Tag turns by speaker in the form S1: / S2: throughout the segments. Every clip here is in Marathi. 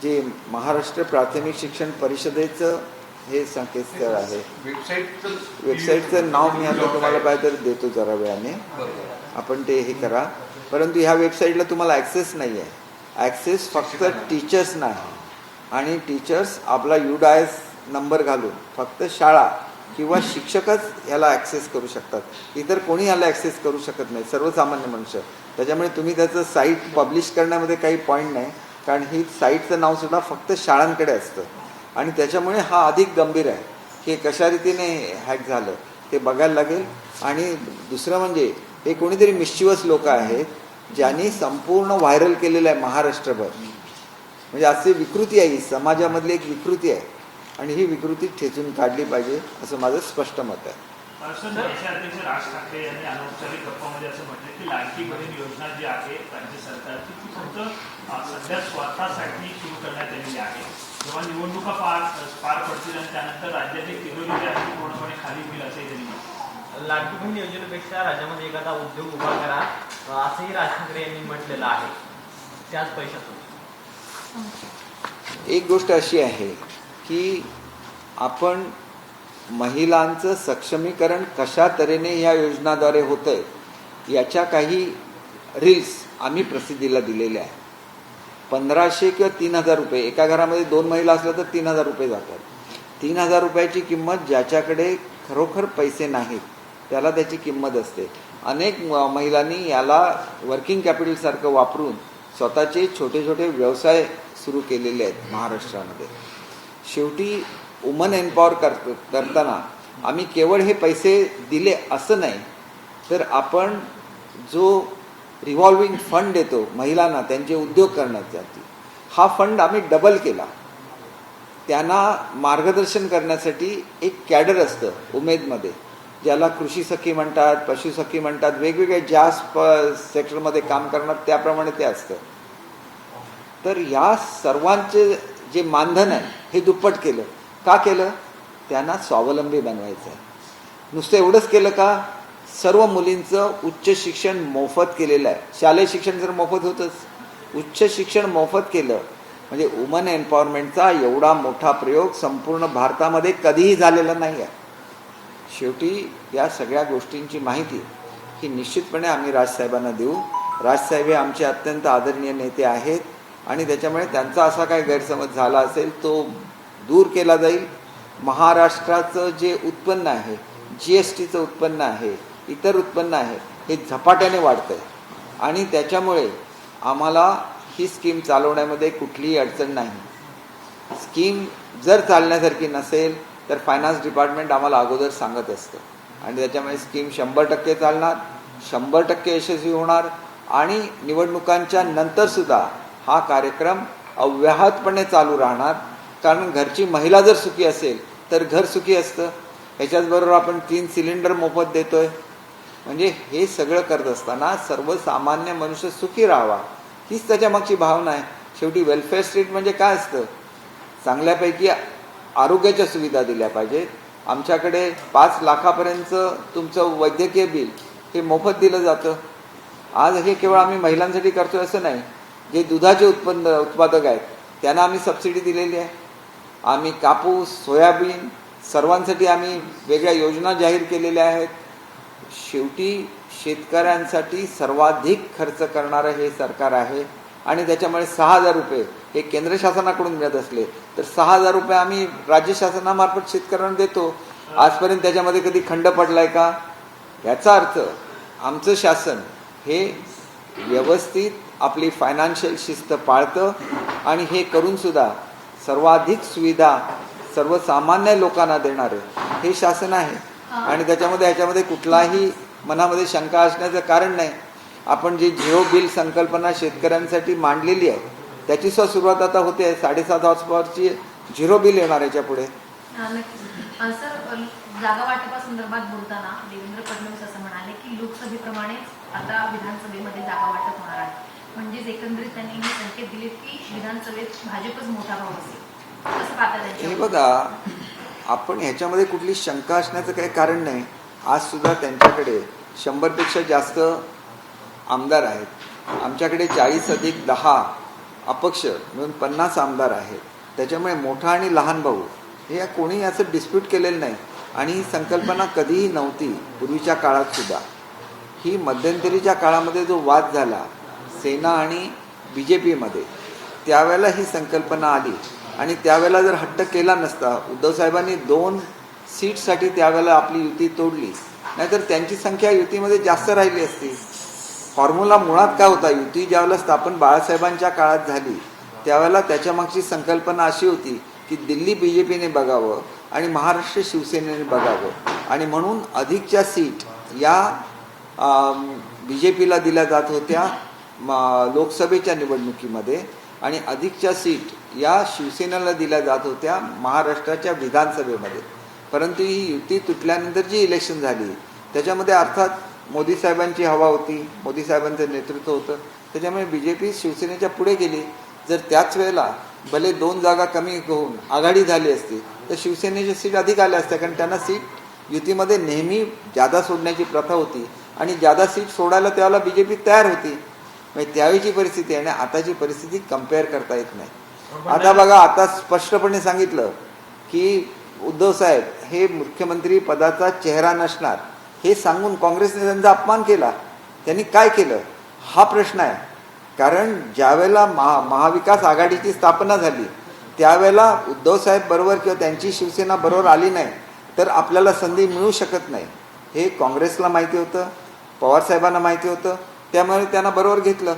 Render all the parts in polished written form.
S1: जे महाराष्ट्र प्राथमिक शिक्षण परिषदेचं हे संकेतस्थळ आहे. वेबसाईटचं नाव मी आता तुम्हाला पाहिजे तर देतो जरा वेळाने, आपण ते हे करा. परंतु ह्या वेबसाईटला तुम्हाला ॲक्सेस नाही आहे. ॲक्सेस फक्त टीचर्सना आहे आणि टीचर्स आपला UDIS नंबर घालून फक्त शाळा किंवा शिक्षकच ह्याला ॲक्सेस करू शकतात. इतर कोणी ह्याला ॲक्सेस करू शकत नाही, सर्वसामान्य मनुष्य. त्याच्यामुळे तुम्ही त्याचं साईट पब्लिश करण्यामध्ये काही पॉईंट नाही, कारण ही साईटचं नावसुद्धा फक्त शाळांकडे असतं. आणि त्याच्यामुळे हा अधिक गंभीर आहे की कशा रीतीने हॅक झालं ते बघायला लागेल. आणि दुसरं म्हणजे हे कोणीतरी मिस्चिवस लोक आहेत ज्यांनी संपूर्ण व्हायरल केलेलं आहे महाराष्ट्रभर. म्हणजे अशी विकृती आहे, ही समाजामधली एक विकृती आहे आणि ही विकृती ठेचून काढली पाहिजे असं माझं स्पष्ट मत आहे.
S2: देशाध्यक्ष राज ठाकरे यांनी अनौपचारिक गप्पामध्ये असं म्हटलं की लाडकी बहीण योजना जी आहे राज्य सरकारची ती फक्त सध्या स्वतःसाठी सुरू करण्यात आलेली आहे. जेव्हा निवडणुका पार पडतील आणि त्यानंतर राज्याचे तिजोरी जी आहे पूर्णपणे खाली होईल असंही त्यांनी म्हटलं.
S3: लाडकी बहीण योजनेपेक्षा राज्यामध्ये एखादा उद्योग उभा करा असंही राज ठाकरे यांनी म्हटलेलं आहे त्याच पैशातून.
S1: एक गोष्ट अशी आहे की आपण महिलांचं सक्षमीकरण कशा तऱ्हेने ह्या योजनाद्वारे होतं आहे याच्या काही रील्स आम्ही प्रसिद्धीला दिलेल्या आहे. 1500 किंवा 3000 रुपये, एका घरामध्ये 2 महिला असल्या तर 3000 रुपये जातात. 3000 रुपयाची किंमत ज्याच्याकडे खरोखर पैसे नाहीत त्याला त्याची किंमत असते. अनेक महिलांनी याला वर्किंग कॅपिटलसारखं वापरून स्वतःचे छोटे छोटे व्यवसाय सुरू केलेले आहेत महाराष्ट्रामध्ये. शेवटी वुमन एम्पॉवर करताना आम्ही केवळ हे पैसे दिले असं नाही, तर आपण जो रिव्हॉल्विंग फंड देतो महिलांना त्यांचे उद्योग करण्यासाठी, हा फंड आम्ही डबल केला. त्यांना मार्गदर्शन करण्यासाठी एक कॅडर असतं उमेदमध्ये, ज्याला कृषी सखी म्हणतात, पशुसखी म्हणतात, वेगवेगळे ज्या सेक्टरमध्ये काम करणार त्याप्रमाणे ते असतं. तर या सर्वांचे जे मानधन आहे हे दुप्पट केलं. का केलं? त्यांना स्वावलंबी बनवायचं आहे. नुसतं एवढंच केलं का? सर्व मुलींचं उच्च शिक्षण मोफत केलेलं आहे. शालेय शिक्षण जर मोफत होतंच, उच्च शिक्षण मोफत केलं. म्हणजे वुमन एम्पॉवरमेंटचा एवढा मोठा प्रयोग संपूर्ण भारतामध्ये कधीही झालेला नाही आहे. शेवटी या सगळ्या गोष्टींची माहिती ही निश्चितपणे आम्ही राजसाहेबांना देऊ. राजसाहेब हे आमचे अत्यंत आदरणीय नेते आहेत आणि त्याच्यामुळे त्यांचा असा काही गैरसमज झाला असेल तो दूर केला जाईल. महाराष्ट्राचं जे उत्पन्न आहे, GSTचं उत्पन्न आहे, इतर उत्पन्न आहे, हे झपाट्याने वाढतं आहे आणि त्याच्यामुळे आम्हाला ही स्कीम चालवण्यामध्ये कुठलीही अडचण नाही. स्कीम जर चालण्यासारखी नसेल तर फायनान्स डिपार्टमेंट आम्हाला अगोदर सांगत असतं आणि त्याच्यामुळे स्कीम 100% चालणार, 100% यशस्वी होणार आणि निवडणुकांच्या नंतरसुद्धा हा कार्यक्रम अव्याहतपणे चालू राहणार. कारण घरची महिला जर सुखी असेल तर घर सुखी असतं. ह्याच्याचबरोबर आपण 3 सिलेंडर मोफत देतोय. म्हणजे हे सगळं करत असताना सर्वसामान्य मनुष्य सुखी राहावा हीच त्याच्या मागची भावना आहे. शेवटी वेलफेअर स्टेट म्हणजे काय असतं? चांगल्यापैकी आरोग्याच्या सुविधा दिल्या पाहिजेत. आमच्याकडे 5 लाखापर्यंत तुमचं वैद्यकीय बिल हे मोफत दिलं जातं. आज हे केवळ आम्ही महिलांसाठी करतोय असं नाही. जे दुधाचे उत्पादक आहेत त्यांना आम्ही सबसिडी दिलेली आहे. आम्ही कापूस, सोयाबीन सर्वांसाठी आम्ही वेगळ्या योजना जाहीर केलेल्या आहेत. शेवटी शेतकऱ्यांसाठी सर्वाधिक खर्च करणारं हे सरकार आहे आणि त्याच्यामुळे 6000 रुपये हे केंद्र शासनाकडून मिळत असले तर 6000 रुपये आम्ही राज्य शासनामार्फत शेतकऱ्यांना देतो. आजपर्यंत त्याच्यामध्ये कधी खंड पडलाय का? याचा अर्थ आमचं शासन हे व्यवस्थित आपली फायनान्शियल शिस्त पाळतं आणि हे करूनसुद्धा सर्वाधिक सुविधा सर्वसामान्य लोकांना देणारे हे शासन आहे आणि ह्याच्यामध्ये कुठलाही मनामध्ये शंका असण्याचं कारण नाही. आपण जी झिरो बिल संकल्पना शेतकऱ्यांसाठी मांडलेली आहे त्याची सुद्धा सुरुवात आता होते. 7.5 हॉर्सपॉवरची झिरो बिल येणार याच्या पुढे.
S4: सर, जागा वाटपासंदर्भात बोलताना देवेंद्र फडणवीस असं म्हणाले की लोकसभेप्रमाणे आता विधानसभेमध्ये जागा वाटप होणार आहे. म्हणजेच एकंदरीत त्यांनी हे संकेत दिले की विधानसभेत भाजपच मोठा भाव असेल. कसं पाहता त्यांच्या?
S1: हे बघा, आपण ह्याच्यामध्ये कुठली शंका असण्याचं काही कारण नाही. आज सुद्धा त्यांच्याकडे 100पेक्षा जास्त आमदार आहेत. आमच्याकडे 40 अधिक 10 अपक्ष मिळून 50 आमदार आहेत. त्याच्यामुळे मोठा आणि लहान भाऊ हे कोणी असं डिस्प्यूट केलेलं नाही आणि ही संकल्पना कधीही नव्हती पूर्वीच्या काळात सुद्धा. ही मध्यंतरीच्या काळामध्ये जो वाद झाला सेना आणि BJPमध्ये, त्यावेळेला ही संकल्पना आली आणि त्यावेळेला जर हट्ट केला नसता, उद्धव साहेबांनी 2 सीटसाठी त्यावेळेला आपली युती तोडली, नाहीतर त्यांची संख्या युतीमध्ये जास्त राहिली असती. फॉर्म्युला मुळात काय होता, युती ज्यावेळेला स्थापन बाळासाहेबांच्या काळात झाली त्यावेळेला त्याच्यामागची संकल्पना अशी होती की दिल्ली BJPने बघावं आणि महाराष्ट्र शिवसेनेने बघावं आणि म्हणून अधिकच्या सीट या BJPला दिल्या जात होत्या लोकसभेच्या निवडणुकीमध्ये आणि अधिकच्या सीट या शिवसेनेला दिल्या जात होत्या महाराष्ट्राच्या विधानसभेमध्ये. परंतु ही युती तुटल्यानंतर जी इलेक्शन झाली त्याच्यामध्ये अर्थात मोदी साहेबांची हवा होती, मोदी साहेबांचं नेतृत्व होतं, त्याच्यामुळे BJP शिवसेनेच्या पुढे गेली. जर त्याच वेळेला भले 2 जागा कमी होऊन आघाडी झाली असती तर शिवसेनेच्या सीट अधिक आल्या असत्या, कारण त्यांना सीट युतीमध्ये नेहमी जादा सोडण्याची प्रथा होती आणि जादा सीट सोडायला त्यावेळेला BJP तयार होती. म्हणजे त्यावेळीची परिस्थिती आणि आताची परिस्थिती कम्पेअर करता येत नाही. आता बघा, आता स्पष्टपणे सांगितलं की उद्धव साहेब हे मुख्यमंत्री पदाचा चेहरा नसणार हे सांगून काँग्रेसने त्यांचा अपमान केला. त्यांनी काय केलं हा प्रश्न आहे. कारण ज्यावेळेला महाविकास आघाडीची स्थापना झाली त्यावेळेला उद्धव साहेब बरोबर किंवा त्यांची शिवसेना बरोबर आली नाही तर आपल्याला संधी मिळू शकत नाही हे काँग्रेसला माहिती होतं, पवारसाहेबांना माहिती होतं, त्यामुळे त्यांना बरोबर घेतलं.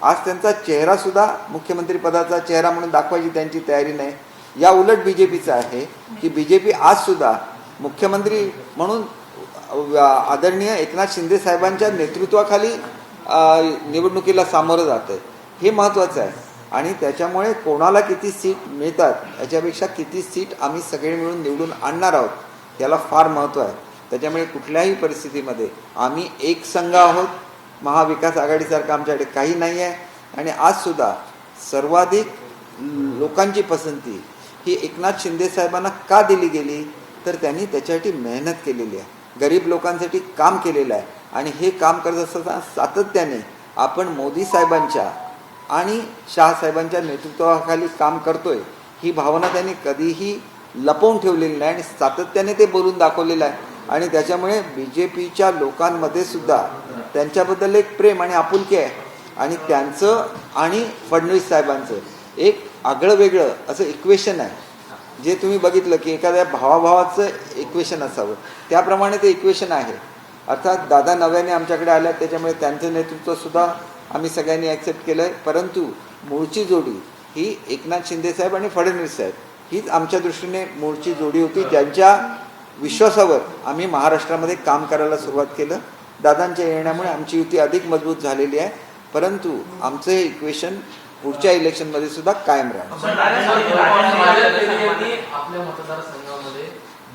S1: आज त्यांचा चेहरासुद्धा मुख्यमंत्री पदाचा चेहरा म्हणून दाखवायची त्यांची तयारी नाही. या उलट BJPचं आहे की BJP आजसुद्धा मुख्यमंत्री म्हणून आदरणीय एकनाथ शिंदे साहेबांच्या नेतृत्वाखाली निवडणुकीला सामोरं जातं, हे महत्त्वाचं आहे. आणि त्याच्यामुळे कोणाला किती सीट मिळतात याच्यापेक्षा किती सीट आम्ही सगळे मिळून निवडून आणणार आहोत याला फार महत्त्व आहे. त्याच्यामुळे कुठल्याही परिस्थितीमध्ये आम्ही एक संघ आहोत. महाविकास आघाडीसारखं आमच्याकडे काही नाही आहे. आणि आजसुद्धा सर्वाधिक लोकांची पसंती ही एकनाथ शिंदे साहेबांना का दिली गेली तर त्यांनी त्याच्यासाठी मेहनत केलेली आहे, गरीब लोकांसाठी काम केलेलं आहे. आणि हे काम करत असताना सातत्याने आपण मोदी साहेबांच्या आणि शहासाहेबांच्या नेतृत्वाखाली काम करतोय ही भावना त्यांनी कधीही लपवून ठेवलेली नाही आणि सातत्याने ते बोलून दाखवलेलं आहे. आणि त्याच्यामुळे BJPच्या लोकांमध्ये सुद्धा त्यांच्याबद्दल एक प्रेम आणि आपुलकी आहे. आणि त्यांचं आणि फडणवीस साहेबांचं एक आगळं वेगळं असं इक्वेशन आहे, जे तुम्ही बघितलं की एखाद्या भावाभावाचं इक्वेशन असावं त्याप्रमाणे ते इक्वेशन आहे. अर्थात दादा नव्याने आमच्याकडे आल्या त्याच्यामुळे त्यांचं नेतृत्वसुद्धा आम्ही सगळ्यांनी ॲक्सेप्ट केलं आहे. परंतु मूळची जोडी ही एकनाथ शिंदे साहेब आणि फडणवीस साहेब हीच आमच्या दृष्टीने मूळची जोडी होती, ज्यांच्या विश्वासावर आम्ही महाराष्ट्रामध्ये काम करायला सुरुवात केलं. दादांच्या येण्यामुळे आमची युती अधिक मजबूत झालेली आहे. परंतु आमचं हे इक्वेशन पुढच्या इलेक्शनमध्ये सुद्धा कायम राहणार.
S5: आपल्या मतदारसंघामध्ये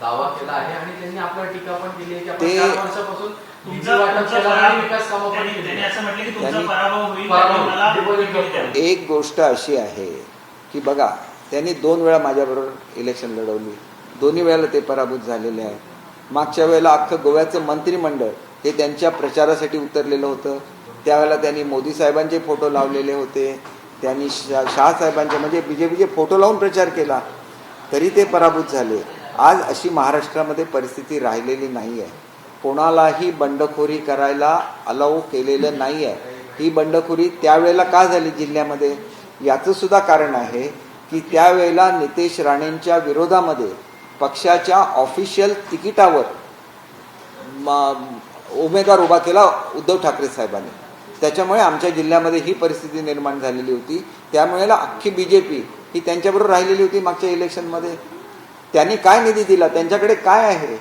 S5: दावा केला आहे आणि त्यांनी आपल्या टीका पण केली आहे की आपण
S1: ते
S5: 4 वर्षापासून निधी वाटप केला आणि विकास कामं पण केली.
S2: त्यांनी असं म्हटलं की तुमचा
S1: त्यांनी-
S2: पराभव होईल
S5: पराभव.
S2: आणि मला
S5: डिपॉझिट
S2: तिकीट द्या.
S1: एक गोष्ट अशी आहे की बघा, त्यांनी 2 वेळा माझ्याबरोबर इलेक्शन लढवली, दोन्ही वेळेला ते पराभूत झालेले आहे. मागच्या वेळेला अख्खं गोव्याचं मंत्रिमंडळ हे त्यांच्या प्रचारासाठी उतरलेलं होतं. त्यावेळेला त्यांनी मोदी साहेबांचे फोटो लावलेले होते, त्यांनी शहासाहेबांचे म्हणजे BJPचे फोटो लावून प्रचार केला, तरी ते पराभूत झाले. आज अशी महाराष्ट्रामध्ये परिस्थिती राहिलेली नाही आहे. कोणालाही बंडखोरी करायला अलाऊ केलेलं नाही आहे. ही बंडखोरी त्यावेळेला का झाली जिल्ह्यामध्ये याचं सुद्धा कारण आहे की त्यावेळेला नितेश राणेंच्या विरोधामध्ये पक्षाच्या ऑफिशियल तिकिटावर उमेदवार उभा केला उद्धव ठाकरे साहेबांनी. त्याच्यामुळे आमच्या जिल्ह्यामध्ये ही परिस्थिती निर्माण झालेली होती. त्यामुळे अख्खी BJP ही त्यांच्याबरोबर राहिलेली होती मागच्या इलेक्शनमध्ये. त्यांनी काय निधी दिला, त्यांच्याकडे काय आहे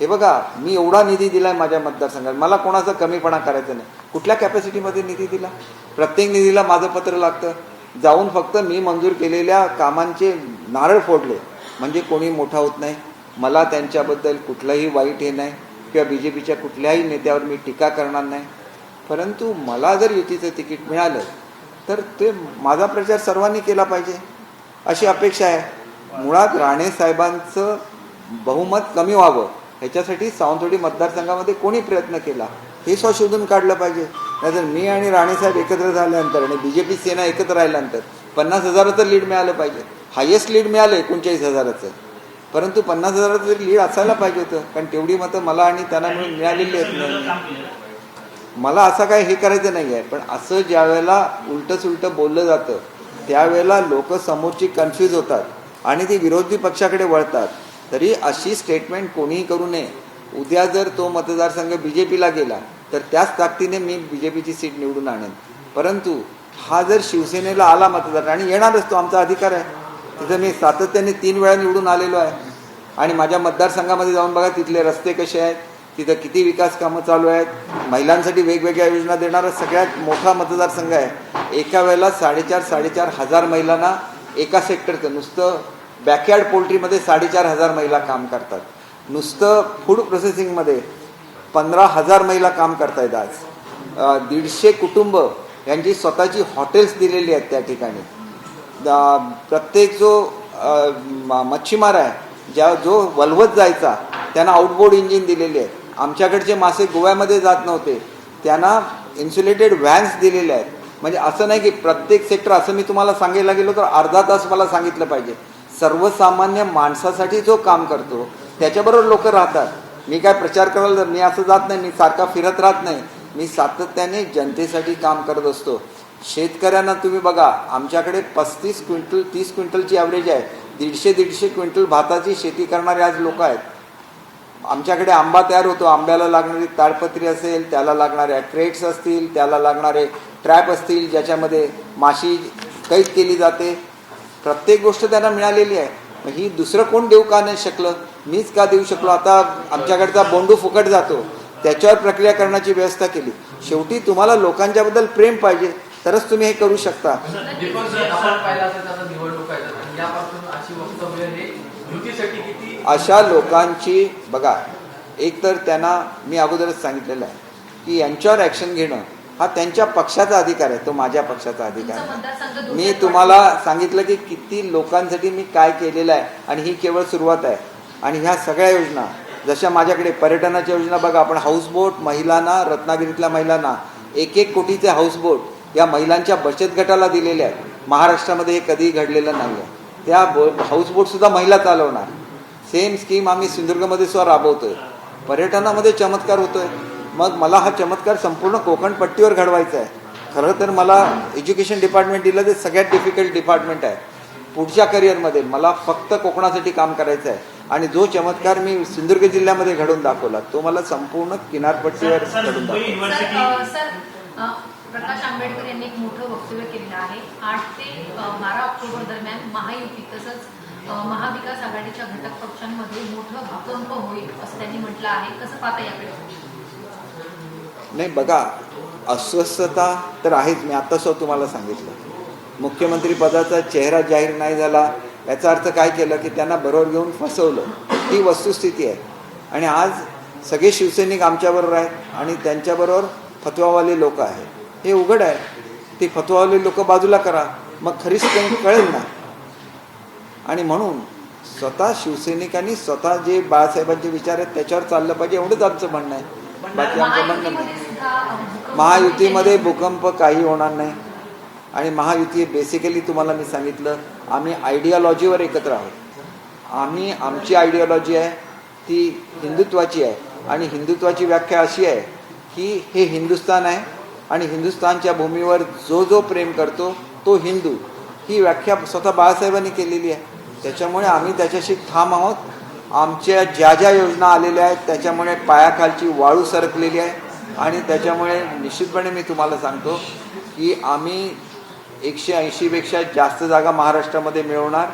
S1: हे बघा. मी एवढा निधी दिलाय माझ्या मतदारसंघात, मला कोणाचा कमीपणा करायचा नाही. कुठल्या कॅपॅसिटीमध्ये निधी दिला? प्रत्येक निधीला माझं पत्र लागतं. जाऊन फक्त मी मंजूर केलेल्या कामांचे नारळ फोडले म्हणजे कोणी मोठा होत नाही. मला त्यांच्याबद्दल कुठलंही वाईट हे नाही किंवा BJPच्या कुठल्याही नेत्यावर मी टीका करणार नाही. परंतु मला जर युतीचं तिकीट मिळालं तर ते माझा प्रचार सर्वांनी केला पाहिजे अशी अपेक्षा आहे. मुळात राणे साहेबांचं बहुमत कमी व्हावं ह्याच्यासाठी सावंतवाडी मतदारसंघामध्ये कोणी प्रयत्न केला हे शोधून काढलं पाहिजे. नाहीतर मी आणि राणेसाहेब एकत्र झाल्यानंतर आणि BJP सेना एकत्र राहिल्यानंतर 50,000चं लीड मिळालं पाहिजे. हायेस्ट लीड मिळालं 39,000चं, परंतु 50,000चं तरी लीड असायला पाहिजे होतं, कारण तेवढी मतं मला आणि त्यांना मिळून मिळालेली आहेत.
S2: विरोधात काम केलं.
S1: मला असं काय हे करायचं नाही आहे, पण असं ज्या वेळेला उलटं सुलटं बोललं जातं त्यावेळेला लोक समोरची कन्फ्यूज होतात आणि ती विरोधी पक्षाकडे वळतात. तरी अशी स्टेटमेंट कोणीही करू नये. उद्या जर तो मतदारसंघ BJPला गेला तर त्याच ताकदीने मी BJPची सीट निवडून आणेन. परंतु हा जर शिवसेनेला आला मतदार, आणि येणारच, तो आमचा अधिकार आहे. तिथं मी सातत्याने 3 वेळा निवडून आलेलो आहे आणि माझ्या मतदारसंघामध्ये जाऊन बघा तिथले रस्ते कसे आहेत, तिथं किती विकास कामं चालू आहेत, महिलांसाठी वेगवेगळ्या योजना देणारा सगळ्यात मोठा मतदारसंघ आहे. एका वेळेला 4,500 महिलांना एका सेक्टरचं, नुसतं बॅकयार्ड पोल्ट्रीमध्ये 4,500 महिला काम करतात. नुसतं फूड प्रोसेसिंगमध्ये 15,000 महिला काम करतायत. आज 150 कुटुंब यांची स्वतःची हॉटेल्स दिलेली आहेत त्या ठिकाणी. प्रत्येक जो मच्छीमार आहे, जो वल्हवत जायचा, त्यांना आउटबोर्ड इंजिन दिलेली आहेत. आमच्याकडचे मासे गोव्यामध्ये जात नव्हते, त्यांना इन्सुलेटेड व्हॅन्स दिलेले आहेत. म्हणजे असं नाही की प्रत्येक सेक्टर, असं मी तुम्हाला सांगायला गेलो तर अर्धा तास मला सांगितलं पाहिजे. सर्वसामान्य माणसासाठी जो काम करतो त्याच्याबरोबर लोक राहतात. मी काय प्रचार करायला, मी असं जात नाही, मी सारखा फिरत राहत नाही. मी सातत्याने जनतेसाठी काम करत असतो. शेतकऱ्यांना तुम्ही बघा, आमच्याकडे 35 क्विंटल 30 क्विंटलची ॲव्हरेज आहे. 150 क्विंटल भाताची शेती करणारे आज लोक आहेत. आमच्याकडे आंबा तयार होतो, आंब्याला लागणारी ताडपत्री असेल, त्याला लागणाऱ्या क्रेट्स असतील, त्याला लागणारे ट्रॅप असतील, ज्याच्यामध्ये माशी कैद केली जाते. प्रत्येक गोष्ट त्यांना मिळालेली आहे. मग ही दुसरं कोण देऊ का नाही शकलं? मीच का देऊ शकलो? आता आमच्याकडचा बोंडू फुकट जातो, त्याच्यावर प्रक्रिया करण्याची व्यवस्था केली. शेवटी तुम्हाला लोकांच्याबद्दल प्रेम पाहिजे तरच तुम्ही हे करू शकता.
S5: दीपक सर, आपण पाहिलं असेल आता निवडणूक आहेत आणि यापासून अशी वक्तव्य हे युतीसाठी किती
S1: अशा लोकांची बघा, एक तर त्यांना मी अगोदरच सांगितलेलं आहे की यांच्यावर ॲक्शन घेणं हा त्यांच्या पक्षाचा अधिकार आहे, तो माझ्या पक्षाचा अधिकार
S4: तुमचा
S1: आहे.
S4: मतदारसंघ
S1: मी
S4: धोक्यात
S1: तुम्हाला सांगितलं की किती लोकांसाठी मी काय केलेलं आहे आणि ही केवळ सुरुवात आहे. आणि ह्या सगळ्या योजना, जशा माझ्याकडे पर्यटनाच्या योजना बघा, आपण हाऊसबोट महिलांना, रत्नागिरीतल्या महिलांना 1-1 कोटीचे हाऊसबोट या महिलांच्या बचत गटाला दिलेले आहेत. महाराष्ट्रामध्ये हे कधीही घडलेलं नाही आहे. त्या हाऊसबोटसुद्धा महिला चालवणार. सेम स्कीम आम्ही सिंधुदुर्गमध्ये सुद्धा राबवतोय. पर्यटनामध्ये चमत्कार होतोय. मग मला हा चमत्कार संपूर्ण कोकण पट्टीवर घडवायचा आहे. खरं तर मला एज्युकेशन डिपार्टमेंट दिलं, ते सगळ्यात डिफिकल्ट डिपार्टमेंट आहे. पुढच्या करिअरमध्ये मला फक्त कोकणासाठी काम करायचं आहे. आणि जो चमत्कार मी सिंधुदुर्ग जिल्ह्यामध्ये घडवून दाखवला, तो मला संपूर्ण किनारपट्टीवर घडवून दाखवला.
S4: सर, प्रकाश आंबेडकर यांनी एक मोठं वक्तव्य केलेलं आहे. 8 ते 12 ऑक्टोबर दरम्यान महायुती तसंच महाविकास आघाडीच्या घटक पक्षांमध्ये मोठं भूकंप होईल असं त्यांनी म्हटलं आहे. कसं पाहता याकडे?
S1: नाही बघा, अस्वस्थता तर आहेच. मी आत्ताच तुम्हाला सांगितलं, मुख्यमंत्री पदाचा चेहरा जाहीर नाही झाला याचा अर्थ काय केलं की त्यांना बरोबर घेऊन फसवलं. ही वस्तुस्थिती आहे. आणि आज सगळे शिवसैनिक आमच्याबरोबर आहेत आणि त्यांच्याबरोबर फतवावाले लोक आहेत. हे उघड आहे. ते फतवावाले लोक बाजूला करा, मग खरीच काही कळेल ना. आणि म्हणून स्वतः शिवसैनिकांनी स्वतः जे बाळासाहेबांचे विचार आहेत त्याच्यावर चाललं पाहिजे, एवढंच आमचं म्हणणं आहे. बाकी आमचं म्हणणं नाही. महायुतीमध्ये भूकंप काही होणार नाही. आणि महायुती बेसिकली तुम्हाला मी सांगितलं, आम्ही आयडियॉलॉजीवर एकत्र आहोत. आमची आयडियॉलॉजी आहे ती हिंदुत्वाची आहे. आणि हिंदुत्वाची व्याख्या अशी आहे की हे हिंदुस्थान आहे आणि हिंदुस्थानच्या भूमीवर जो जो प्रेम करतो तो हिंदू. ही व्याख्या स्वतः बाळासाहेबांनी केलेली आहे. त्याच्यामुळे आम्ही त्याच्याशी ठाम आहोत. आमच्या ज्या ज्या योजना आलेल्या आहेत त्याच्यामुळे पायाखालची वाळू सरकलेली आहे. आणि त्याच्यामुळे निश्चितपणे मी तुम्हाला सांगतो की आम्ही 180पेक्षा जास्त जागा महाराष्ट्रामध्ये मिळवणार.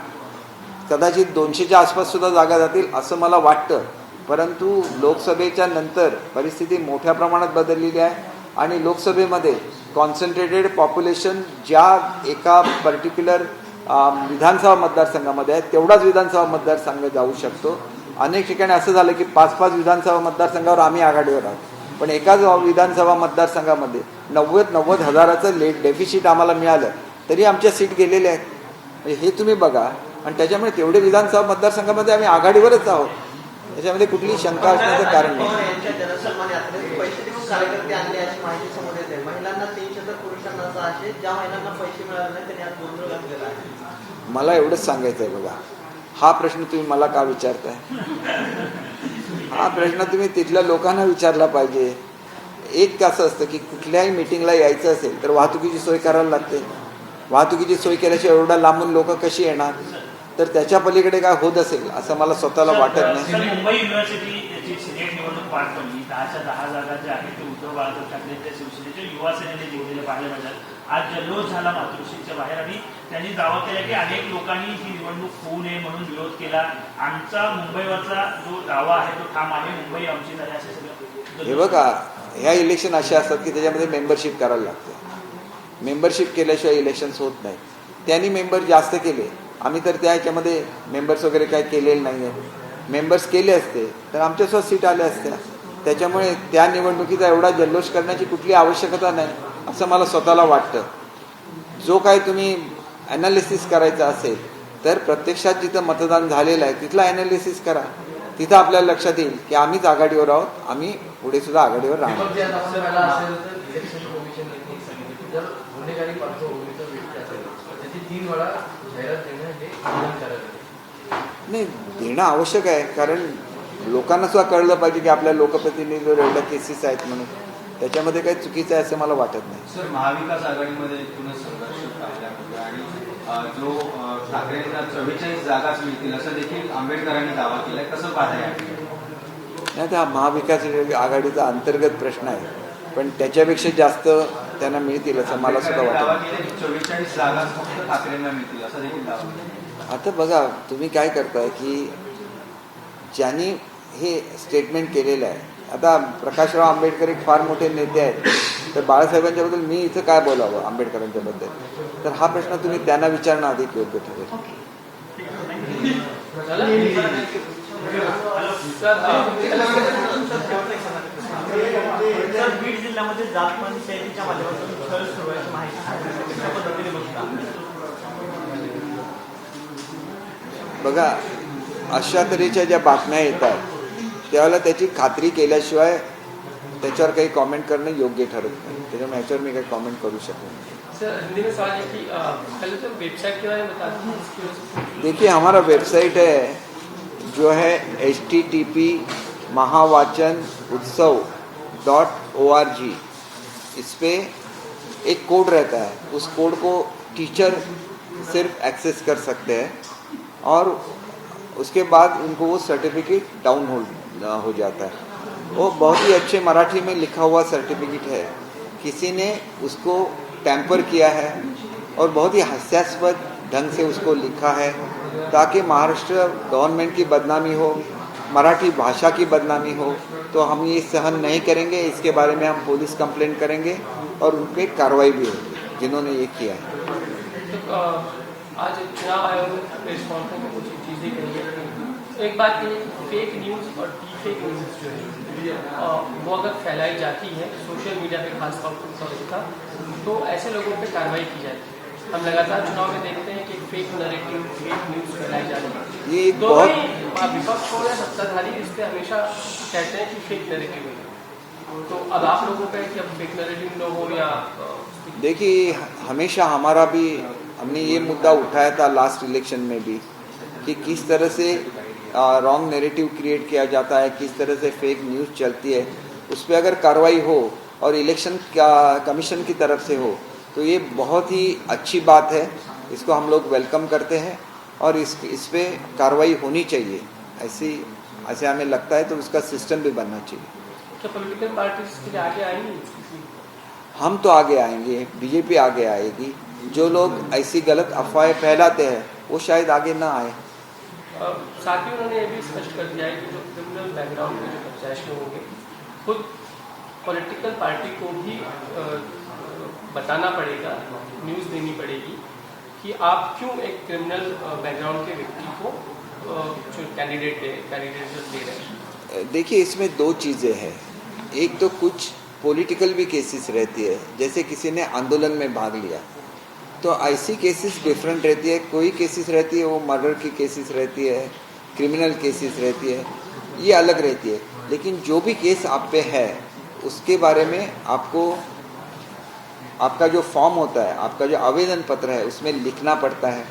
S1: कदाचित 200च्या आसपाससुद्धा जागा जातील असं मला वाटतं. परंतु लोकसभेच्या नंतर परिस्थिती मोठ्या प्रमाणात बदललेली आहे. आणि लोकसभेमध्ये कॉन्सन्ट्रेटेड पॉप्युलेशन ज्या एका पर्टिक्युलर विधानसभा मतदारसंघामध्ये आहे तेवढाच विधानसभा मतदारसंघ जाऊ शकतो. अनेक ठिकाणी असं झालं की 5-5 विधानसभा मतदारसंघावर आम्ही आघाडीवर आहोत, पण एकाच विधानसभा मतदारसंघामध्ये 90 हजाराचं डेफिसिट आम्हाला मिळालं तरी आमच्या सीट गेलेल्या आहेत. म्हणजे हे तुम्ही बघा. आणि त्याच्यामुळे तेवढे विधानसभा मतदारसंघामध्ये आम्ही आघाडीवरच आहोत. त्याच्यामध्ये कुठलीही शंका असण्याचं कारण
S6: पवार
S1: नाही.
S6: यांच्या जनसन्मान यात्रेत पैसे देऊन कार्यकर्ते आणले अशी माहिती समोर येते. महिलांना 300 तर पुरुषांना 600. ज्या महिलांना पैसे मिळाले नाही त्यांनी आज गोंधळ घातलेला आहे.
S1: मला एवढंच सांगायचं आहे बघा, हा प्रश्न तुम्ही मला का विचारताय? हा प्रश्न तुम्ही तिथल्या लोकांना विचारला पाहिजे. एक कसं असतं की कुठल्याही मिटिंगला यायचं असेल तर वाहतुकीची सोय करायला लागते. वाहतुकीची सोय केल्याशिवाय एवढा लांबून लोक कशी येणार? तर त्याच्या पलीकडे काय होत असेल असं मला स्वतःला वाटत नाही.
S2: सर, मुंबई युनिव्हर्सिटी याची सिनेट निवडणूक पार पडली. 10च्या 10 जागा ज्या आहेत ते उद्धव बाळासाहेब ठाकरेंच्या शिवसेनेच्या युवा सेनेने जिंकलेले पाहायला मिळतात. आज जल्लोष झाला मातृश्रीच्या बाहेर आणि त्यांनी दावा केला की अनेक लोकांनी ही निवडणूक होऊ नये म्हणून विरोध केला. आमचा मुंबईवरचा जो दावा आहे तो ठाम आहे, मुंबई आमची झाली असे सगळं.
S1: हे बघा, ह्या इलेक्शन अशा असतात की त्याच्यामध्ये मेंबरशिप करायला लागते. मेंबरशिप केल्याशिवाय इलेक्शन्स होत नाही. त्यांनी मेंबर जास्त केले, आम्ही तर त्या ह्याच्यामध्ये मेंबर्स वगैरे काय केलेले नाही आहे. मेंबर्स केले असते तर आमच्यासोबत सीट आल्या असत्या. त्याच्यामुळे त्या निवडणुकीचा एवढा जल्लोष करण्याची कुठली आवश्यकता नाही असं मला स्वतःला वाटतं. जो काय तुम्ही ॲनालिसिस करायचं असेल तर प्रत्यक्षात जिथं मतदान झालेलं आहे तिथलं ॲनालिसिस करा. तिथं आपल्याला लक्षात येईल की आम्हीच आघाडीवर आहोत, आम्ही पुढे सुद्धा आघाडीवर राहणार.
S5: दीपक जी, आता आपण पाहिलं असेल तर इलेक्शन कमिशन यांनी सांगितलं की जर गुन्हेगारी पार्श्वभूमीचा व्यक्ती असेल तर त्याची 3 वेळा जाहिरात देणं हे बंधनकारक आहे.
S1: नाही, देणं आवश्यक आहे, कारण लोकांना सुद्धा कळलं पाहिजे की आपल्या लोकप्रतिनिधीवर एवढ्या केसेस आहेत म्हणून. त्याच्यामध्ये काही चुकीचं आहे असं मला वाटत नाही.
S7: सर, महाविकास आघाडीमध्ये एकूणच संघर्ष पाहायला मिळतो आणि जो ठाकरेंना 44 जागाच मिळतील असं देखील आंबेडकरांनी दावा केलाय. कसं पाहताय?
S1: नाही, तर हा महाविकास आघाडीचा अंतर्गत प्रश्न आहे, पण त्याच्यापेक्षा जास्त त्यांना मिळतील असं मला सुद्धा
S7: दावा
S1: वाटतं.
S7: केला की 44 जागाच फक्त ठाकरेंना मिळतील असं देखील दावा केला.
S1: आता बघा, तुम्ही काय करताय की ज्यांनी हे स्टेटमेंट केलेलं आहे, आता प्रकाशराव आंबेडकर एक फार मोठे नेते आहेत, तर बाळासाहेबांच्याबद्दल मी इथं काय बोलावं आंबेडकरांच्याबद्दल? तर हा प्रश्न तुम्ही त्यांना विचारणं अधिक योग्य ठरेल.
S3: तर बीड जिल्ह्यामध्ये जात पंचायतीच्या माध्यमातून छळ सुरू आहे माहिती कशा पद्धतीने बघता?
S1: बघा, अशा तऱ्हेच्या ज्या बातम्या येतात त्यावेळेला त्याची खात्री केल्याशिवाय त्याच्यावर काही कॉमेंट करणं योग्य ठरत नाही. त्याच्यामुळे याच्यावर मी काही कॉमेंट करू शकतो नाही.
S8: सर, हिंदी में सवाल है कि पहले तो वेबसाइट के बारे में बता दीजिए.
S1: देखिए, हमारा वेबसाइट है जो है http महावाचन उत्सव.org. इस पे एक कोड रहता है, उस कोड को टीचर सिर्फ एक्सेस कर सकते हैं और उसके बाद उनको वो सर्टिफिकेट डाउनलोड हो जाता है. वो बहुत ही अच्छे मराठी में लिखा हुआ सर्टिफिकेट है. किसी ने उसको टैंपर किया है और बहुत ही हास्यास्पद ढंग से उसको लिखा है ताकि महाराष्ट्र गवर्नमेंट की बदनामी हो, मराठी भाषा की बदनामी हो. तो हम ये सहन नहीं करेंगे. इसके बारे में हम पुलिस कंप्लेंट करेंगे और उन पर कार्रवाई भी होगी जिन्होंने ये किया है.
S8: तो आज चुनाव आयोग ने प्रेस कॉन्फ्रेंस में कुछ चीज़ें कही है. एक बात ये फेक न्यूज़ और फेक न्यूज़ जो है वो अगर फैलाई जाती है सोशल मीडिया पे खास तौर पर तो ऐसे लोगों पे कार्रवाई की जाती है. हम लगातार चुनाव में देखते हैं कि फेक नैरेटिव, फेक न्यूज़ फैलाई जा रही है.
S1: ये एक
S8: तो
S1: बहुत
S8: विपक्ष हो या सत्ताधारी इस पे हमेशा कहते हैं कि फेक नैरेटिव है. तो अब आप लोगों का है कि अब फेक नैरेटिव न हो या
S1: देखिए, हमेशा हमारा भी, हमने ये मुद्दा उठाया था लास्ट इलेक्शन में भी कि किस तरह से रॉन्ग नैरेटिव क्रिएट किया जाता है, किस तरह से फेक न्यूज़ चलती है. उस पर अगर कार्रवाई हो और इलेक्शन कमीशन की तरफ से हो तो ये बहुत ही अच्छी बात है. इसको हम लोग वेलकम करते हैं और इस पे कार्रवाई होनी चाहिए. ऐसे हमें लगता है. तो उसका सिस्टम भी बनना चाहिए.
S8: क्या पॉलिटिकल पार्टीज इसके लिए आगे आएंगी?
S1: हम तो आगे आएंगे, बीजेपी आगे आएगी. जो लोग ऐसी गलत अफवाहें फैलाते हैं वो शायद आगे ना आए.
S8: साथ ही उन्होंने ये भी स्पष्ट कर दिया है कि जो क्रिमिनल बैकग्राउंड के जो प्रत्याशी होंगे खुद पॉलिटिकल पार्टी को भी बताना पड़ेगा, न्यूज़ देनी पड़ेगी कि आप क्यों एक क्रिमिनल बैकग्राउंड के व्यक्ति को जो कैंडिडेट दे रहे हैं.
S1: देखिए, इसमें दो चीज़ें हैं. एक तो कुछ पॉलिटिकल भी केसेस रहती है, जैसे किसी ने आंदोलन में भाग लिया तो ऐसी केसेस डिफरेंट रहती है. कोई केसेस रहती है वो मर्डर की केसेस रहती है, क्रिमिनल केसेस रहती है. ये अलग रहती है। लेकिन जो भी केस आप पे है उसके बारे में आपको आपका जो फॉर्म होता है, आपका जो आवेदन पत्र है, उसमें लिखना पड़ता है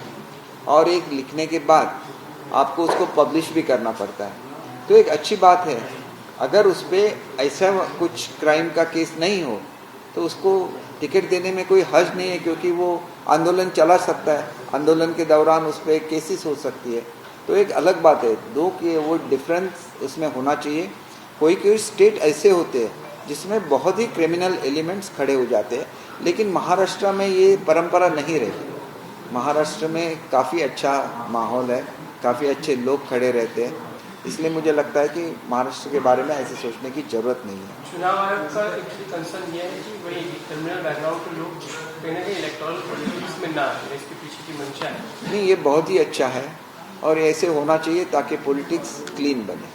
S1: और एक लिखने के बाद आपको उसको पब्लिश भी करना पड़ता है। तो एक अच्छी बात है, अगर उस पर ऐसा कुछ क्राइम का केस नहीं हो तो उसको टिकट देने में कोई हर्ज नहीं है, क्योंकि वो आंदोलन चला सकता है, आंदोलन के दौरान उस पर केसेस हो सकती है। तो एक अलग बात है, दो कि वो डिफरेंस उसमें होना चाहिए। कोई कोई स्टेट ऐसे होते हैं जिसमें बहुत ही क्रिमिनल एलिमेंट्स खड़े हो जाते हैं, लेकिन महाराष्ट्र में ये परंपरा नहीं रहती। महाराष्ट्र में काफ़ी अच्छा माहौल है, काफ़ी अच्छे लोग खड़े रहते हैं, इसलिए मुझे लगता है कि महाराष्ट्र के बारे में ऐसे सोचने की जरूरत नहीं है।
S8: चुनाव आयोग का एक्चुअली कंसर्न ये है कि वही क्रिमिनल बैकग्राउंड के लोग कहीं ना कहीं इलेक्टोरल पॉलिटिक्स में ना आए, इसके पीछे की मंशा है।
S1: नहीं, ये बहुत ही अच्छा है और ऐसे होना चाहिए ताकि पॉलिटिक्स क्लीन बने।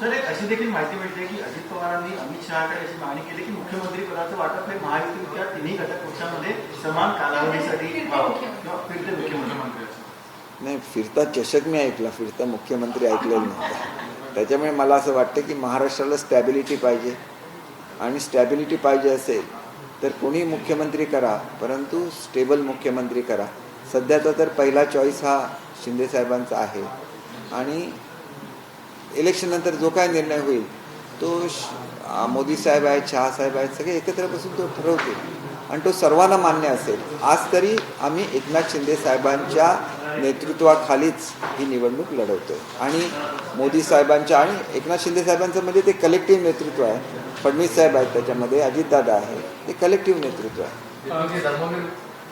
S9: सर, एक अशी देखील माहिती मिळते की अजित पवारांनी अमित शहाकडे अशी मागणी केली की मुख्यमंत्री पदाचं वाटप हे महायुतीच्या तिन्ही घटक पक्षांमध्ये समान कालावधीसाठी व्हावं किंवा फिरते मुख्यमंत्री।
S1: नाही, फिरता चषक मी ऐकला, फिरता मुख्यमंत्री ऐकलेलं नव्हता। त्याच्यामुळे मला असं वाटतं की महाराष्ट्राला स्टॅबिलिटी पाहिजे, आणि स्टॅबिलिटी पाहिजे असेल तर कोणी मुख्यमंत्री करा, परंतु स्टेबल मुख्यमंत्री करा। सध्याचा तर पहिला चॉईस हा शिंदेसाहेबांचा आहे, आणि इलेक्शन नंतर जो काय निर्णय होईल तो मोदी साहेब आहेत, शहा साहेब आहेत, सगळे एकत्र बसून तो ठरवतील आणि तो सर्वांना मान्य असेल। आज तरी आम्ही एकनाथ शिंदे साहेबांच्या नेतृत्वाखालीच ही निवडणूक लढवतोय, आणि मोदी साहेबांच्या आणि एकनाथ शिंदे साहेबांचं म्हणजे ते कलेक्टिव्ह नेतृत्व आहे। फडणवीस साहेब आहेत त्याच्यामध्ये, अजितदादा आहे, ते कलेक्टिव्ह नेतृत्व आहे।
S5: धर्मवीर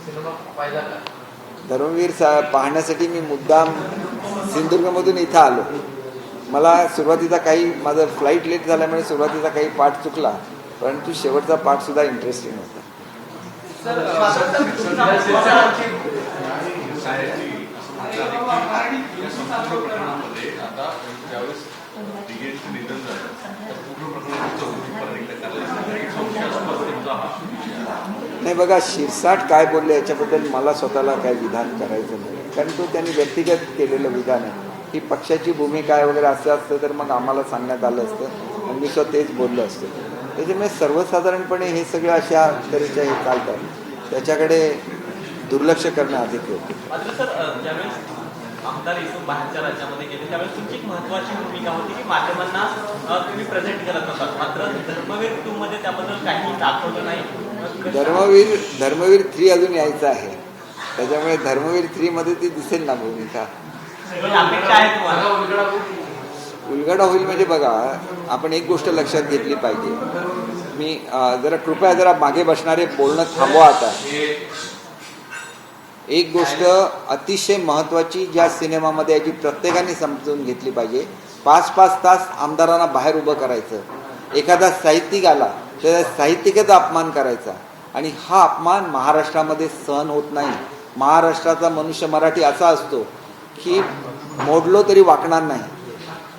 S5: सिनेमा पाहिला का?
S1: धर्मवीर साहेब पाहण्यासाठी मी मुद्दाम सिंधुदुर्गमधून इथं आलो। मला सुरुवातीचा काही माझं फ्लाईट लेट झाल्यामुळे सुरुवातीचा काही पार्ट चुकला, परंतु शेवटचा पार्ट सुद्धा इंटरेस्टिंग होता। नाही बघा, शिरसाट काय बोलले याच्याबद्दल मला स्वतःला काही विधान करायचं नाही, कारण तो त्यांनी व्यक्तिगत केलेलं विधान आहे। ही पक्षाची भूमिका आहे वगैरे असं असतं तर मग आम्हाला सांगण्यात आलं असतं आणि मी स्वतः तेच बोललो असतो। त्याच्यामुळे सर्वसाधारणपणे हे सगळं अशा तऱ्हेच्या हे चालतात, त्याच्याकडे दुर्लक्ष करणं अधिक योग्य।
S3: मात्र सर, ज्यावेळेस आमदार इथून बाहेरच्या राज्यामध्ये गेले त्यावेळेस तुमची एक महत्त्वाची भूमिका होती की माध्यमांना तुम्ही प्रेझेंट करत होतात, मात्र धर्मवीर 2 मध्ये त्याबद्दल काही दाखवलं नाही।
S1: धर्मवीर 3 अजून यायचं आहे, त्याच्यामुळे धर्मवीर 3 मध्ये ती दिसेल ना भूमिका।
S3: अपेक्षा आहे तुम्हाला?
S1: उलगडा होईल म्हणजे बघा, आपण एक गोष्ट लक्षात घेतली पाहिजे। मी जरा कृपया जरा मागे बसणारे बोलणं थांबवा आता। एक गोष्ट अतिशय महत्त्वाची ज्या सिनेमामध्ये याची प्रत्येकाने समजून घेतली पाहिजे, 5-5 तास आमदारांना बाहेर उभं करायचं, एखादा साहित्यिक आला तर साहित्यिकाचा अपमान करायचा, आणि हा अपमान महाराष्ट्रामध्ये सहन होत नाही। महाराष्ट्राचा मनुष्य मराठी असा असतो की मोडलो तरी वाकणार नाही,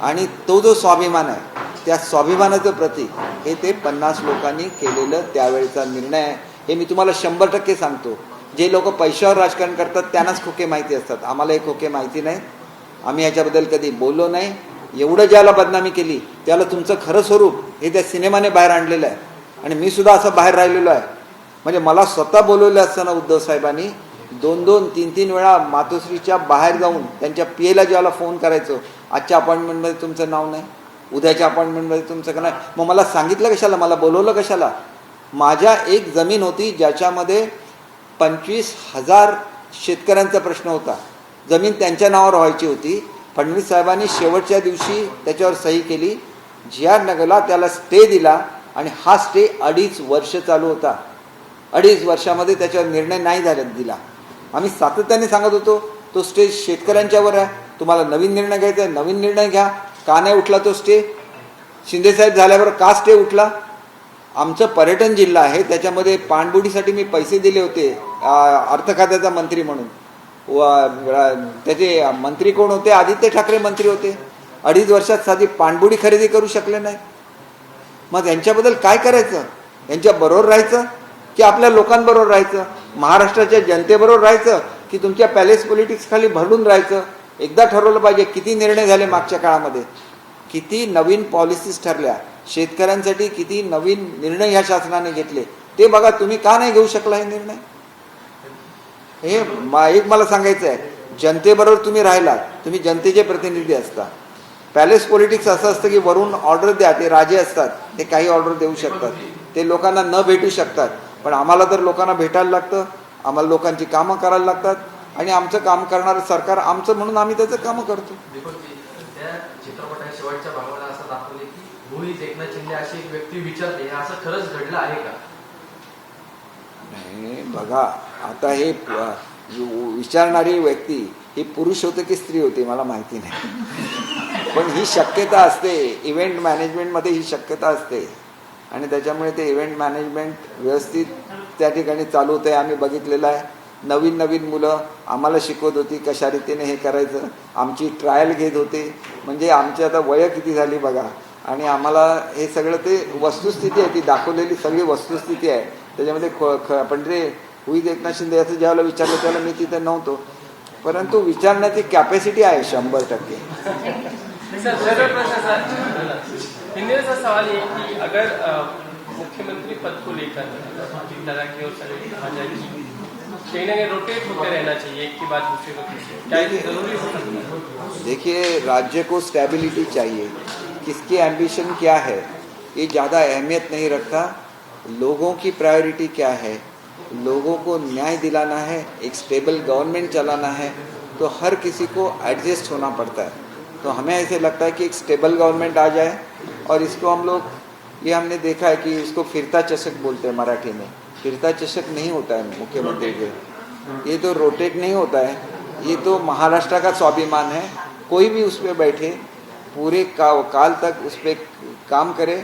S1: आणि तो जो स्वाभिमान आहे त्या स्वाभिमानाचं प्रतीक हे ते 50 लोकांनी केलेलं त्यावेळेचा निर्णय आहे। हे मी तुम्हाला 100% सांगतो। जे लोक पैशावर राजकारण करतात त्यांनाच खोके माहिती असतात, आम्हाला हे खोके माहिती नाही, आम्ही याच्याबद्दल कधी बोललो नाही। एवढं ज्याला बदनामी केली त्याला तुमचं खरं स्वरूप हे त्या सिनेमाने बाहेर आणलेलं आहे, आणि मी सुद्धा असं बाहेर राहिलेलो आहे। म्हणजे मला स्वतः बोलवलं असताना उद्धव साहेबांनी 2-2, 3-3 वेळा मातोश्रीच्या बाहेर जाऊन त्यांच्या पीएला ज्याला फोन करायचो, आजच्या अपॉइंटमेंटमध्ये तुमचं नाव नाही, उद्याच्या अपॉइंटमेंटमध्ये तुमचं का नाही, मग मला सांगितलं कशाला, मला बोलवलं कशाला? माझ्या एक जमीन होती ज्याच्यामध्ये 25,000 शेतकऱ्यांचा प्रश्न होता, जमीन त्यांच्या नावावर व्हायची होती। फडणवीस साहेबांनी शेवटच्या दिवशी त्याच्यावर सही केली, जी.आर. नगरला त्याला स्टे दिला, आणि हा स्टे 2.5 वर्ष चालू होता। 2.5 वर्षामध्ये त्याच्यावर निर्णय नाही दिला। आम्ही सातत्याने सांगत होतो तो स्टे शेतकऱ्यांच्यावर आहे, तुम्हाला नवीन निर्णय घ्यायचा आहे, नवीन निर्णय घ्या। का नाही उठला तो स्टे? शिंदेसाहेब झाल्यावर का स्टे उठला? आमचं पर्यटन जिल्हा आहे, त्याच्यामध्ये पाणबुडीसाठी मी पैसे दिले होते अर्थ खात्याचा मंत्री म्हणून। त्याचे मंत्री कोण होते? आदित्य ठाकरे मंत्री होते। 2.5 वर्षात साधी पाणबुडी खरेदी करू शकले नाही। मग यांच्याबद्दल काय करायचं? यांच्या बरोबर राहायचं की आपल्या लोकांबरोबर राहायचं? महाराष्ट्राच्या जनतेबरोबर राहायचं की तुमच्या पॅलेस पॉलिटिक्स खाली भरडून राहायचं? एकदा ठरवलं पाहिजे. किती निर्णय झाले मागच्या काळामध्ये, किती नवीन पॉलिसीज ठरल्या, शेतकऱ्यांसाठी किती नवीन निर्णय ह्या शासनाने घेतले, ते बघा. तुम्ही का नाही घेऊ शकला हे निर्णय? हे एक मला सांगायचं आहे, जनतेबरोबर तुम्ही राहिलात, तुम्ही जनतेचे प्रतिनिधी असता. पॅलेस पॉलिटिक्स असं असतं की वरून ऑर्डर द्या, ते राजे असतात, ते काही ऑर्डर देऊ शकतात, ते लोकांना न भेटू शकतात. पण आम्हाला तर लोकांना भेटायला लागतं, आम्हाला लोकांची कामं करायला लागतात, आणि आमचं काम करणारं सरकार आमचं म्हणून आम्ही त्याचं कामं करतो.
S5: त्या चित्रपटाच्या शेवटच्या भागाला असं दाखवले की मुळीच एकनाथ शिंदे अशी एक व्यक्ती विचारते, हे असं खरंच घडलं आहे का?
S1: नाही बघा, आता हे विचारणारी व्यक्ती ही पुरुष होते की स्त्री होती मला माहिती नाही, पण ही शक्यता असते. इव्हेंट मॅनेजमेंटमध्ये ही शक्यता असते, आणि त्याच्यामुळे ते इव्हेंट मॅनेजमेंट व्यवस्थित त्या ठिकाणी चालू होतं आहे. आम्ही बघितलेलं आहे. नवीन नवीन मुलं आम्हाला शिकवत होती कशा रीतीने हे करायचं, आमची ट्रायल घेत होते. म्हणजे आमची आता वय किती झाली बघा, आणि आम्हाला हे सगळं ते वस्तुस्थिती आहे, ती दाखवलेली सगळी वस्तुस्थिती आहे. त्याच्यामध्ये पण ते हुईद एकनाथ शिंदे असं ज्यावेळेला विचारलं त्यावेळेला मी तिथे नव्हतो, परंतु विचारण्याची कॅपॅसिटी आहे 100%.
S8: हिंदी का सवाल ये कि अगर मुख्यमंत्री पद को लेकर दादा की ओर से कहा जाए कि कहीं ना कहीं रोटेट होते रहना चाहिए, एक के बाद दूसरे को, क्या ये जरूरी हो सकता है?
S1: देखिए, राज्य को स्टेबिलिटी चाहिए. किसकी एम्बिशन क्या है ये ज़्यादा अहमियत नहीं रखता. लोगों की प्रायोरिटी क्या है, लोगों को न्याय दिलाना है, एक स्टेबल गवर्नमेंट चलाना है, तो हर किसी को एडजस्ट होना पड़ता है. तो हमें ऐसे लगता है कि एक स्टेबल गवर्नमेंट आ जाए, और इसको हम लोग, ये हमने देखा है कि इसको फिरता चषक बोलते हैं मराठी में. फिरता चषक नहीं होता है मुख्यमंत्री के, ये तो रोटेट नहीं होता है. ये तो महाराष्ट्र का स्वाभिमान है. कोई भी उस पर बैठे, पूरे काल तक उस पर काम करे,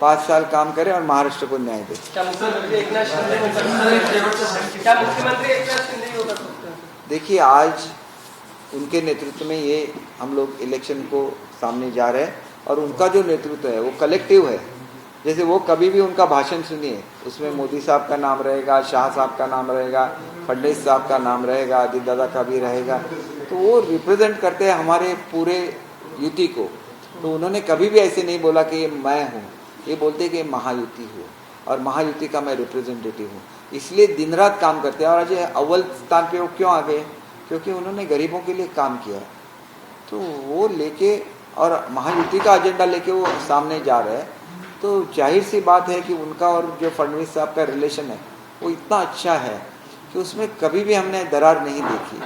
S1: 5 साल काम करे और महाराष्ट्र को न्याय दे.
S8: क्या मुख्यमंत्री एकनाथ शिंदे हो सकते हैं?
S1: देखिए, आज उनके नेतृत्व में ये हम लोग इलेक्शन को सामने जा रहे हैं, और उनका जो नेतृत्व है वो कलेक्टिव है. जैसे वो कभी भी उनका भाषण सुनिए, उसमें मोदी साहब का नाम रहेगा, शाह साहब का नाम रहेगा, फडणवीस साहब का नाम रहेगा, अजीत दादा का भी रहेगा. तो वो रिप्रेजेंट करते हैं हमारे पूरे युति को. तो उन्होंने कभी भी ऐसे नहीं बोला कि ये मैं हूँ, ये बोलते कि महायुति हो, और महायुति का मैं रिप्रेजेंटेटिव हूँ. इसलिए दिन रात काम करते हैं. और आज अव्वल स्थान पे वो क्यों आ गए? क्योंकि उन्होंने गरीबों के लिए काम किया. तो वो लेके, और महायुति का एजेंडा लेके वो सामने जा रहे हैं. तो जाहिर सी बात है कि उनका और जो फडणवीस साहब का रिलेशन है वो इतना अच्छा है कि उसमें कभी भी हमने दरार नहीं देखी.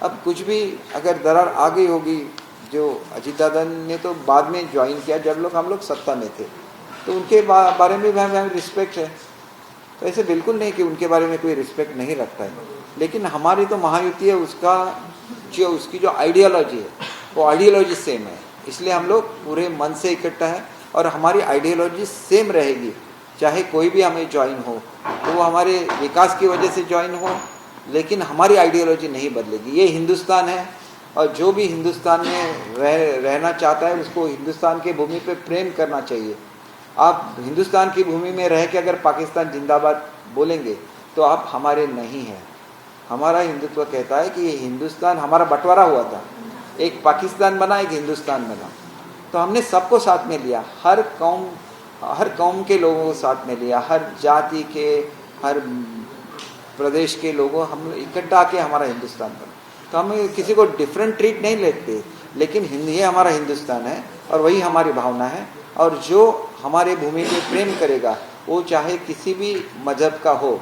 S1: अब कुछ भी अगर दरार आ गई होगी, जो अजीत दादा ने तो बाद में ज्वाइन किया जब हम लोग सत्ता में थे, तो उनके बारे में भी हमें रिस्पेक्ट है. तो ऐसे बिल्कुल नहीं कि उनके बारे में कोई रिस्पेक्ट नहीं रखता है, लेकिन हमारी तो महायुति है, उसकी जो आइडियोलॉजी है वो आइडियोलॉजी सेम है. इसलिए हम लोग पूरे मन से इकट्ठा है, और हमारी आइडियोलॉजी सेम रहेगी. चाहे कोई भी हमें ज्वाइन हो, तो वो हमारे विकास की वजह से ज्वाइन हो, लेकिन हमारी आइडियोलॉजी नहीं बदलेगी. ये हिंदुस्तान है, और जो भी हिंदुस्तान में रहना चाहता है उसको हिंदुस्तान की भूमि पे प्रेम करना चाहिए. आप हिंदुस्तान की भूमि में रह के अगर पाकिस्तान जिंदाबाद बोलेंगे तो आप हमारे नहीं हैं. हमारा हिंदुत्व कहता है कि ये हिंदुस्तान, हमारा बंटवारा हुआ था, एक पाकिस्तान बना, एक हिंदुस्तान बना. तो हमने सबको साथ में लिया, हर कौम के लोगों को साथ में लिया, हर जाति के, हर प्रदेश के लोगों, हम इकट्ठा आके हमारा हिंदुस्तान बना. तो हम किसी को डिफरेंट ट्रीट नहीं लेते, लेकिन ये हमारा हिंदुस्तान है, और वही हमारी भावना है. और जो हमारे भूमि पे प्रेम करेगा वो चाहे किसी भी मजहब का हो,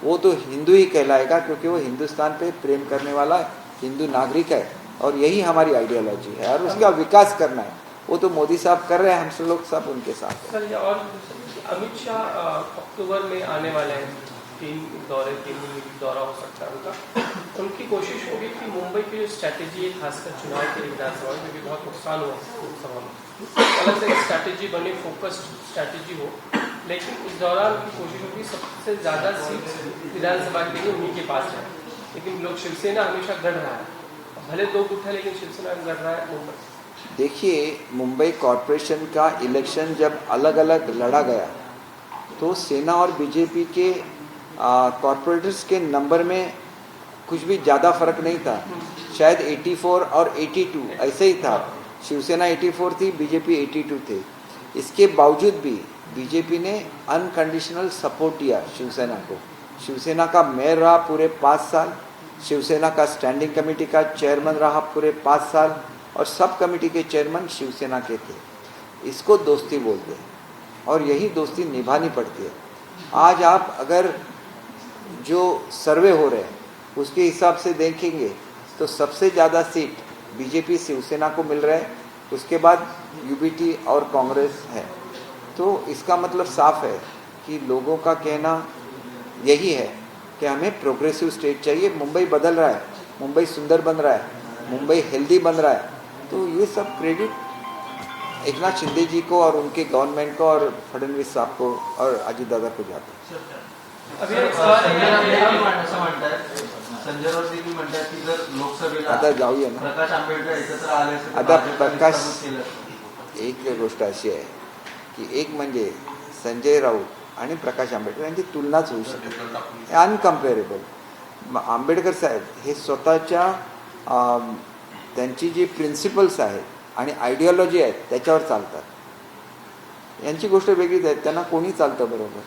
S1: वो तो हिंदू ही कहलाएगा, क्योंकि वो हिंदुस्तान पे प्रेम करने वाला हिंदू नागरिक है. और यही हमारी आइडियोलॉजी है, और उसका विकास करना है. वो तो मोदी साहब कर रहे हैं, हम लोग सब उनके साथ हैं.
S8: सर, और अमित शाह अक्टूबर में आने वाले हैं, 3 दौरा हो सकता है उनका. उनकी कोशिश होगी कि मुंबई की जो स्ट्रैटेजी है, खासकर चुनाव के लिए विधानसभा में भी बहुत नुकसान हुआ लोकसभा में, अलग से स्ट्रैटेजी बने, फोकस्ड स्ट्रैटेजी हो. लेकिन इस दौरान उनकी कोशिश होगी सबसे ज़्यादा सीट विधानसभा के लिए उन्हीं के पास है. लेकिन लोग शिवसेना हमेशा गढ़ रहा है, भले 2 गुट है लेकिन शिवसेना गढ़ रहा है मुंबई.
S1: देखिए, मुंबई कॉरपोरेशन का इलेक्शन जब अलग अलग लड़ा गया तो सेना और बीजेपी के कॉरपोरेटर्स के नंबर में कुछ भी ज़्यादा फर्क नहीं था. शायद 84 और 82 ऐसे ही था। शिवसेना 84 थी, बीजेपी 82 थे। इसके बावजूद भी बीजेपी ने अनकंडीशनल सपोर्ट दिया शिवसेना को। शिवसेना का मेयर रहा पूरे 5 साल, शिवसेना का स्टैंडिंग कमेटी का चेयरमैन रहा पूरे 5 साल, और सब कमेटी के चेयरमैन शिवसेना के थे। इसको दोस्ती बोलते हैं और यही दोस्ती निभानी पड़ती है। आज आप अगर जो सर्वे हो रहे हैं उसके हिसाब से देखेंगे तो सबसे ज़्यादा सीट बीजेपी शिवसेना को मिल रहा है, उसके बाद यूबीटी और कांग्रेस है। तो इसका मतलब साफ है कि लोगों का कहना यही है कि हमें प्रोग्रेसिव स्टेट चाहिए। मुंबई बदल रहा है, मुंबई सुंदर बन रहा है, मुंबई हेल्दी बन रहा है। तो ये सब क्रेडिट एकनाथ शिंदे जी को और उनके गवर्नमेंट को और फडणवीस साहब को और अजित दादा को जाता है।
S8: अभी एक सवाल
S7: संजय राऊत असं म्हणतात, संजय राऊत देखील म्हणतात की जर लोकसभेला
S1: आता जाऊया ना।
S7: प्रकाश आंबेडकर एकत्र आले असते तर
S1: आता
S7: भाजपने
S1: प्रकाश
S7: विस्थापित केलं असतं.
S1: एक गोष्ट अशी आहे की एक म्हणजे संजय राऊत आणि प्रकाश आंबेडकर यांची तुलनाच होऊ शकते नाही, अनकम्पेरेबल. आंबेडकर साहेब हे स्वतःच्या त्यांची जी प्रिन्सिपल्स आहेत आणि आयडिओलॉजी आहेत त्याच्यावर चालतात. यांची गोष्ट वेगळीच आहे, त्यांना कोणी चालतं बरोबर.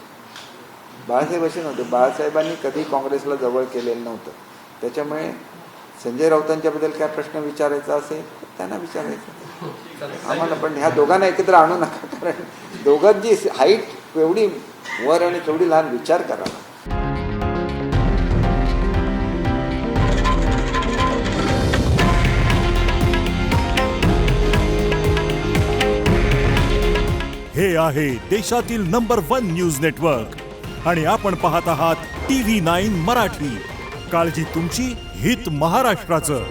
S1: बाळासाहेब असे नव्हते, बाळासाहेबांनी कधी काँग्रेसला जवळ केलेलं नव्हतं. त्याच्यामुळे संजय राऊतांच्याबद्दल काय प्रश्न विचारायचा असेल तर त्यांना विचारायचं आम्हाला, पण ह्या दोघांना एकत्र आणू नका, कारण दोघांची हाईट केवढी वर आणि केवढी लहान, विचार करा.
S10: हे आहे देशातील नंबर 1 न्यूज नेटवर्क आणि आपण पाहत आहात TV9 मराठी. काळजी तुमची, हित महाराष्ट्राचं.